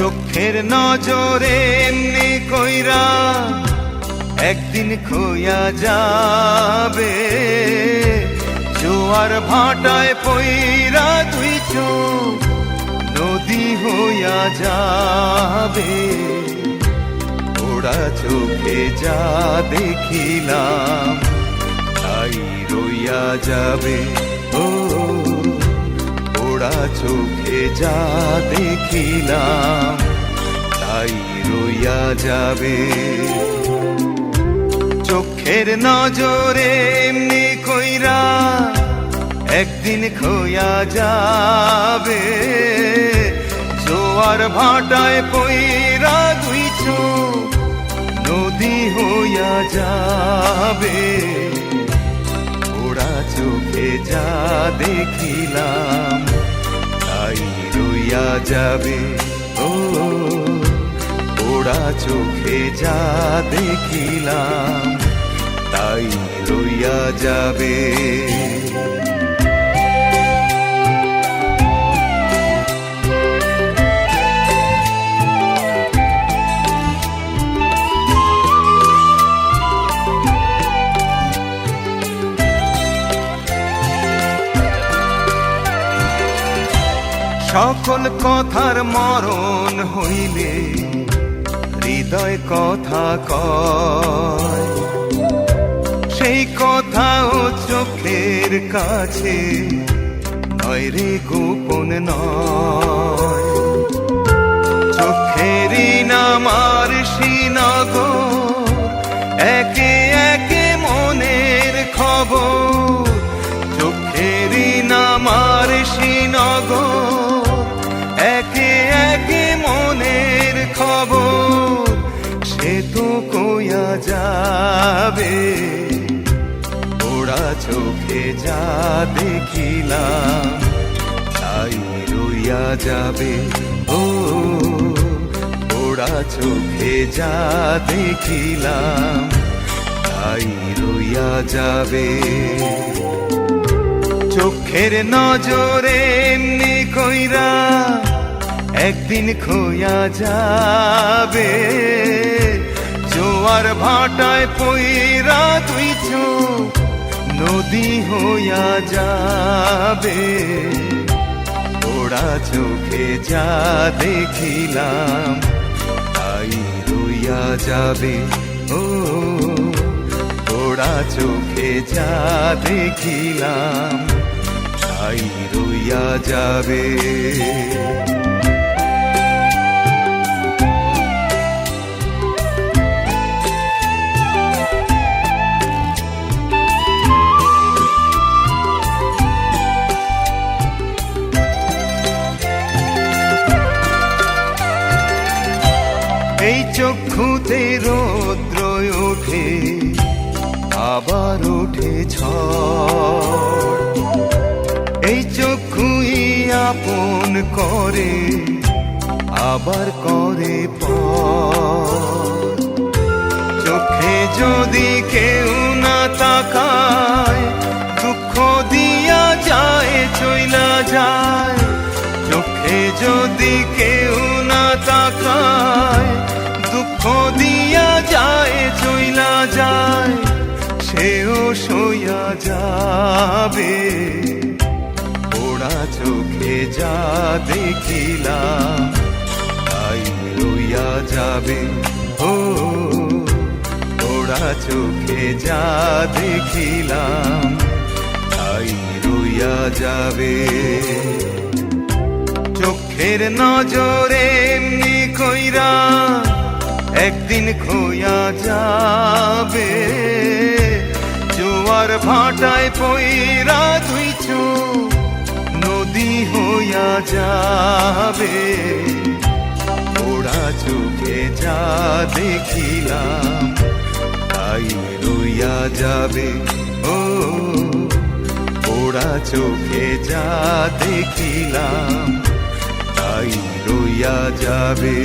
চোখের নজরে এমনি কইরা একদিন খোয়া যাবে, জোয়ার ভাটায় পইরা দুই চোখ নদী হইয়া যাবে। ওরা চোখে যা দেখিলাম তাই রইয়া যাবে। ও ওরা চোখে যা দেখিলাম তাই রইয়া যাবে। চোখের নজরে এমনি কইরা একদিন খোয়া যাবে, জোয়ার ভাটায় পইরা দুই চোখ নদী হইয়া যাবে। ওরা চোখে যা দেখিলাম তাই রইয়া যাবে। ও ওরা চোখে যা দেখিলাম তাই রইয়া যাবে। সকল কথার মরণ হইলে হৃদয় কথা কয়, সেই কথাও চোখের কাছে নয় রে, গোপন নয়। চোখেরই নামার শ্রীনগর, একে একে মনের খবর। চোখেরই নামার শ্রীনগর, একে একে মনের খবর। সে তো কইয়া যাবে, ওরা চোখে যা দেখিলাম তাই রইয়া যাবে। ও ওরা চোখে যা দেখিলাম তাই রইয়া যাবে। চোখের নজরে এমনি কইরা একদিন খোয়া যাবে, জোয়ার ভাটায় পইরা দুই চোখ নদী হইয়া যাবে। ওরা চোখে যা দেখিলাম তাই রইয়া যাবে। ও ওরা চোখে যা দেখিলাম তাই রইয়া যাবে। এই চক্ষুতে রৌদ্র ওঠে, আবার ওঠে ঝড়। এই চক্ষুই আপন করে, আবার করে পর। চোখে যদি কেউ না তাকায়, দুঃখ দিয়া যায় চইলা যায়। চোখে যদি কেউ না তাকায়, দুঃখ দিয়া যায় চইলা যায়। সেও সইয়া যাবে, ওরা চোখে যা দেখিলাম তাই রইয়া যাবে। ও ওরা চোখে যা দেখিলাম তাই রইয়া যাবে। চোখের নজরে এমনি কইরা একদিন খোয়া যাবে, জোয়ার ভাটায় পইরা দুই চোখ নদী হইয়া যাবে। ওরা চোখে যা দেখিলাম তাই রইয়া যাবে। ও ওরা চোখে যা দেখিলাম তাই রইয়া যাবে।